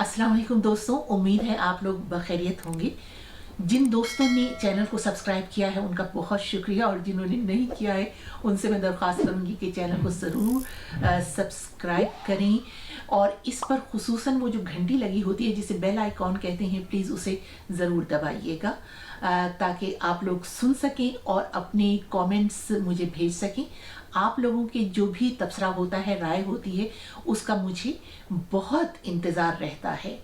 अस्सलाम वालेकुम दोस्तों, उम्मीद है आप लोग बखैरियत होंगे। जिन दोस्तों ने चैनल को सब्सक्राइब किया है उनका बहुत शुक्रिया, और जिन्होंने नहीं किया है उनसे मैं दरख्वास्त करूंगी कि चैनल को ज़रूर सब्सक्राइब करें, और इस पर खुसूसन वो जो घंटी लगी होती है जिसे बेल आइकॉन कहते हैं, प्लीज़ उसे ज़रूर दबाइएगा ताकि आप लोग सुन सकें और अपने कमेंट्स मुझे भेज सकें। आप लोगों के जो भी तबसरा होता है, राय होती है, उसका मुझे बहुत इंतज़ार रहता है।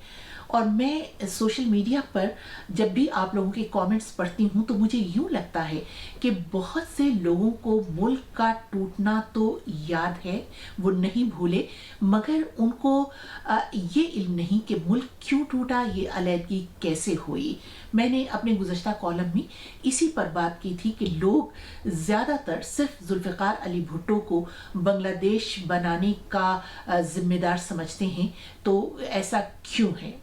और मैं सोशल मीडिया पर जब भी आप लोगों के कमेंट्स पढ़ती हूँ तो मुझे यूँ लगता है कि बहुत से लोगों को मुल्क का टूटना तो याद है, वो नहीं भूले, मगर उनको ये इल्म नहीं कि मुल्क क्यों टूटा, ये अलहदगी कैसे हुई। मैंने अपने गुज़श्ता कॉलम में इसी पर बात की थी कि लोग ज़्यादातर सिर्फ जुल्फ़िकार अली भुट्टो को बांग्लादेश बनाने का ज़िम्मेदार समझते हैं, तो ऐसा क्यों है।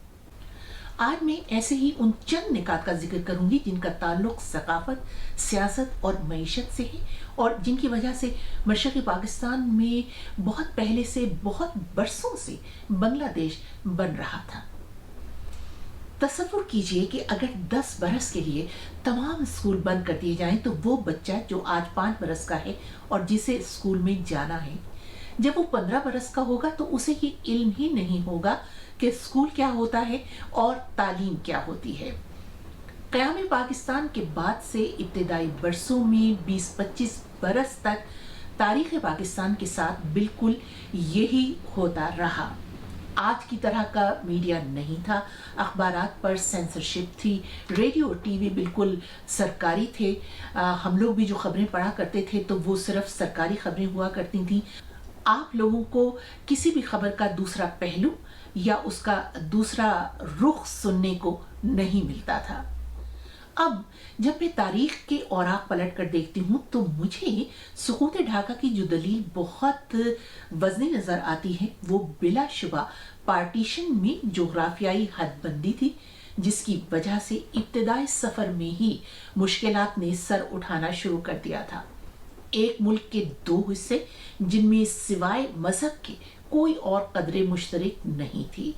आज मैं ऐसे ही उन चंद निकात का जिक्र करूंगी जिनका ताल्लुक सकाफत, सियासत और मईशत से है, और जिनकी वजह से मशरक़ी पाकिस्तान में बहुत पहले से, बहुत बरसों से बांग्लादेश बन रहा था। तसव्वुर कीजिए कि अगर 10 बरस के लिए तमाम स्कूल बंद कर दिए जाएं तो वो बच्चा जो आज 5 बरस का है और जिसे स्कूल में जाना है, जब वो 15 बरस का होगा तो उसे ये इल्म ही नहीं होगा कि स्कूल क्या होता है और तालीम क्या होती है। क़याम पाकिस्तान के बाद से इब्तिदाई बरसों में 20-25 बरस तक तारीख़ पाकिस्तान के साथ बिल्कुल यही होता रहा। आज की तरह का मीडिया नहीं था, अखबारात पर सेंसरशिप थी, रेडियो टीवी बिल्कुल सरकारी थे। हम लोग भी जो खबरें पढ़ा करते थे तो वो सिर्फ सरकारी खबरें हुआ करती थीं। आप लोगों को किसी भी खबर का दूसरा पहलू या उसका दूसरा रुख सुनने को नहीं मिलता था। अब जब मैं तारीख के औराक पलट कर देखती हूँ तो मुझे सुकूत ढाका की जो दलील बहुत वज़नी नज़र आती है वो बिलाशुबा पार्टीशन में जोग्राफियाई हदबंदी थी, जिसकी वजह से इब्तिदाई सफ़र में ही मुश्किलात ने सर उठाना शुरू कर दिया था। एक मुल्क के 2 हिस्से जिनमें सिवाय मजहब के कोई और कदरे मुश्तरक नहीं थी।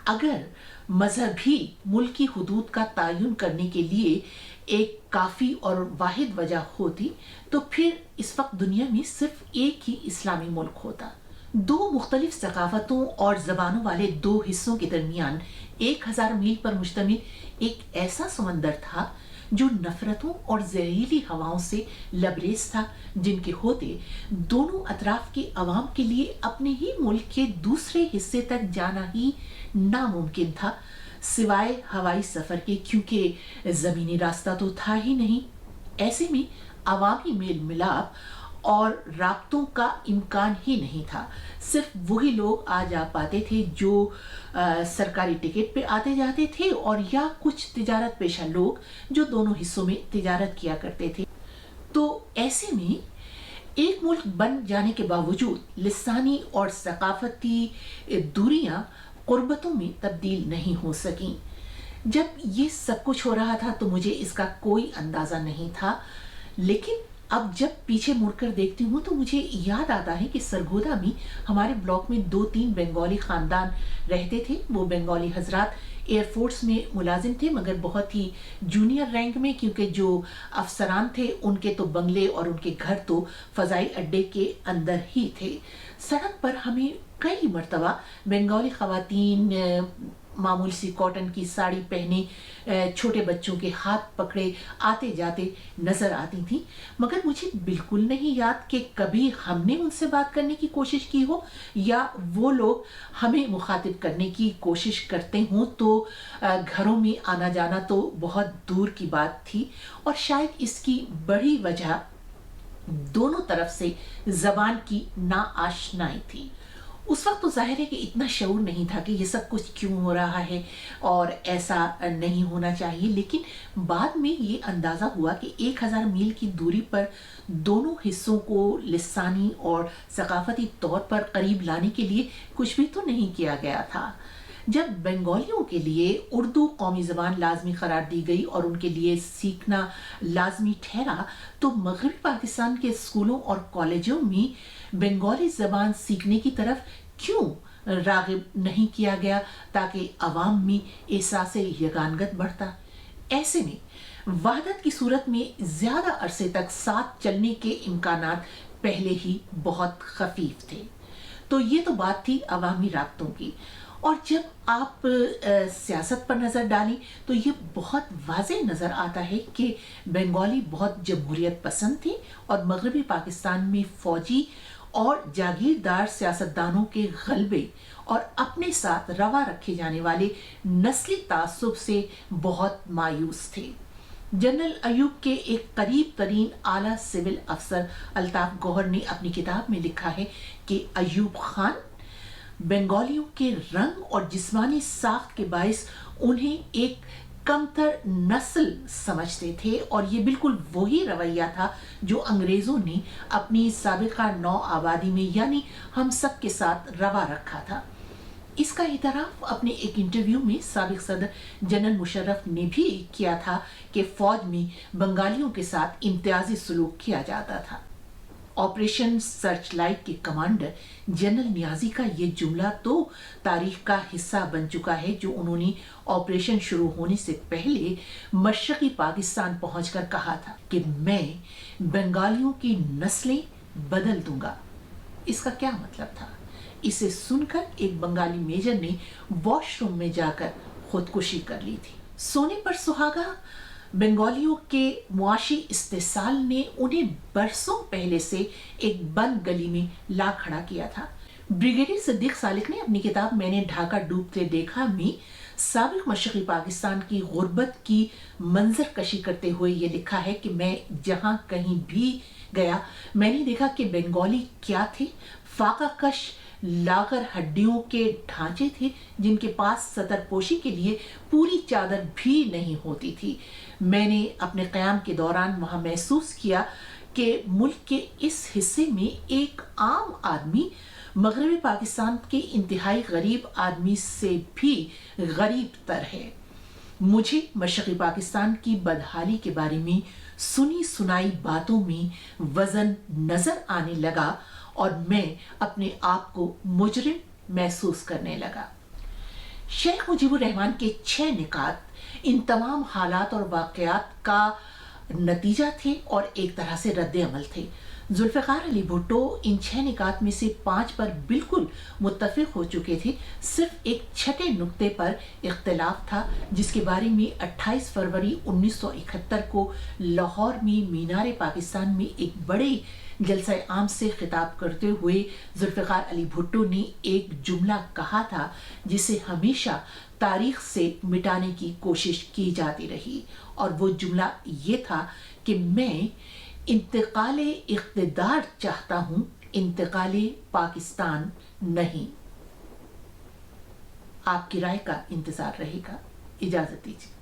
अगर मजहब ही मुल्क की हुदूद का तयन करने के लिए एक काफ़ी और वाहिद वजह होती तो फिर इस वक्त दुनिया में सिर्फ एक ही इस्लामी मुल्क होता। 2 मुख्तलिफ सकाफतों और ज़बानों वाले 2 हिस्सों के दरमियान 1000 मील पर मुश्तमिल एक ऐसा समंदर था जो नफरतों और जहरीली हवाओं से लबरेज था, जिनके होते दोनों अतराफ के अवाम के लिए अपने ही मुल्क के दूसरे हिस्से तक जाना ही नामुमकिन था, सिवाय हवाई सफ़र के, क्योंकि ज़मीनी रास्ता तो था ही नहीं। ऐसे में अवामी मेल मिलाप और राब्तों का इम्कान ही नहीं था। सिर्फ वही लोग आ जा पाते थे जो सरकारी टिकट पे आते जाते थे, और या कुछ तिजारत पेशा लोग जो दोनों हिस्सों में तिजारत किया करते थे। तो ऐसे में एक मुल्क बन जाने के बावजूद लिसानी और सकाफती दूरियां कुर्बतों में तब्दील नहीं हो सकीं। जब ये सब कुछ हो रहा था तो मुझे इसका कोई अंदाज़ा नहीं था, लेकिन अब जब पीछे मुड़कर देखती हूँ तो मुझे याद आता है कि सरगोदा में हमारे ब्लॉक में 2-3 बंगाली ख़ानदान रहते थे। वो बंगाली हजरात एयरफोर्स में मुलाजिम थे, मगर बहुत ही जूनियर रैंक में, क्योंकि जो अफसरान थे उनके तो बंगले और उनके घर तो फ़ज़ाई अड्डे के अंदर ही थे। सड़क पर हमें कई मरतबा बंगाली ख़वातीन मामूली सी कॉटन की साड़ी पहने छोटे बच्चों के हाथ पकड़े आते जाते नजर आती थी, मगर मुझे बिल्कुल नहीं याद कि कभी हमने उनसे बात करने की कोशिश की हो या वो लोग हमें मुखातिब करने की कोशिश करते हों। तो घरों में आना जाना तो बहुत दूर की बात थी, और शायद इसकी बड़ी वजह दोनों तरफ से ज़बान की नाआशनाई थी। उस वक्त तो जाहिर है कि इतना शऊर नहीं था कि ये सब कुछ क्यों हो रहा है और ऐसा नहीं होना चाहिए, लेकिन बाद में ये अंदाज़ा हुआ कि 1000 मील की दूरी पर दोनों हिस्सों को लिसानी और सकाफती तौर पर करीब लाने के लिए कुछ भी तो नहीं किया गया था। जब बंगालियों के लिए उर्दू कौमी ज़बान लाजमी करार दी गई और उनके लिए सीखना लाजमी ठहरा, तो मगरबी पाकिस्तान के स्कूलों और कॉलेजों में बंगाली ज़बान सीखने की तरफ क्यों राग़िब नहीं किया गया ताकि अवाम में एहसास यगानगत बढ़ता। ऐसे में वहदत की सूरत में ज़्यादा अरसे तक साथ चलने के इम्कानात पहले ही बहुत खफीफ थे। तो ये तो बात थी अवामी राब्तों की। और जब आप सियासत पर नज़र डालें तो ये बहुत वाज़ेह नज़र आता है कि बंगाली बहुत जमहूरियत पसंद थे और मगरबी पाकिस्तान में फ़ौजी और जागीरदार सियासतदानों के गलबे और अपने साथ रवा रखे जाने वाले नस्ली तासुब से बहुत मायूस थे। जनरल अयूब के एक करीब तरीन आला सिविल अफसर अल्ताफ गौहर ने अपनी किताब में लिखा है कि अयूब खान बंगालियों के रंग और जिस्मानी साख्त के बाइस उन्हें एक कमतर नस्ल समझते थे और ये बिल्कुल वही रवैया था जो अंग्रेज़ों ने अपनी साबिका नौ आबादी में यानी हम सब के साथ रवा रखा था। इसका इतराफ अपने एक इंटरव्यू में साबिक सदर जनरल मुशर्रफ ने भी किया था कि फौज में बंगालियों के साथ इम्तियाजी सलूक किया जाता था। ऑपरेशन सर्च लाइट के कमांडर जनरल नियाजी का ये जुमला तो तारीख का हिस्सा बन चुका है, जो उन्होंने ऑपरेशन शुरू होने से पहले मशरकी पाकिस्तान पहुंचकर कहा था कि मैं बंगालियों की नस्लें बदल दूंगा। इसका क्या मतलब था? इसे सुनकर एक बंगाली मेजर ने वॉशरूम में जाकर खुदकुशी कर ली थी। सोने पर सुहागा बंगालियों के मुआशी इस्तेसाल ने उन्हें बरसों पहले से एक बंद गली में ला खड़ा किया था। ब्रिगेडियर सिद्दीक सालिक ने अपनी किताब मैंने ढाका डूबते देखा में साबिक मशरकी पाकिस्तान की गुर्बत की मंजर कशी करते हुए ये लिखा है कि मैं जहां कहीं भी गया मैंने देखा कि बंगाली क्या थे, फाका कश लागर हड्डियों के ढांचे थे जिनके पास सतरपोशी के लिए पूरी चादर भी नहीं होती थी। मैंने अपने क़याम के दौरान वहां महसूस किया कि मुल्क के इस हिस्से में एक आम आदमी मगरबी पाकिस्तान के इंतहाई गरीब आदमी से भी गरीब तर है। मुझे मशरक़ी पाकिस्तान की बदहाली के बारे में सुनी सुनाई बातों में वजन नजर आने लगा और मैं अपने आप को मुजरिम महसूस करने लगा। शेख मुजीबुर रहमान के 6 निकात इन तमाम हालात और वाक़यात का नतीजा थे और एक तरह से रद्द अमल थे। जुल्फ़िकार अली भुट्टो इन 6 निकात में से 5 पर बिल्कुल मुत्तफ़िक़ हो चुके थे। सिर्फ एक छठे नुक्ते पर इख्तिलाफ था जिसके बारे में 28 फरवरी 1971 को लाहौर में मीनार पाकिस्तान में एक बड़े जलसा आम से खिताब करते हुए जुल्फ़िकार अली भुट्टो ने एक जुमला कहा था जिसे हमेशा तारीख से मिटाने की कोशिश की जाती रही, और वो जुमला ये था कि मैं इंतकाले इक़्तिदार चाहता हूँ, इंतकाले पाकिस्तान नहीं। आपकी राय का इंतज़ार रहेगा। इजाज़त दीजिए।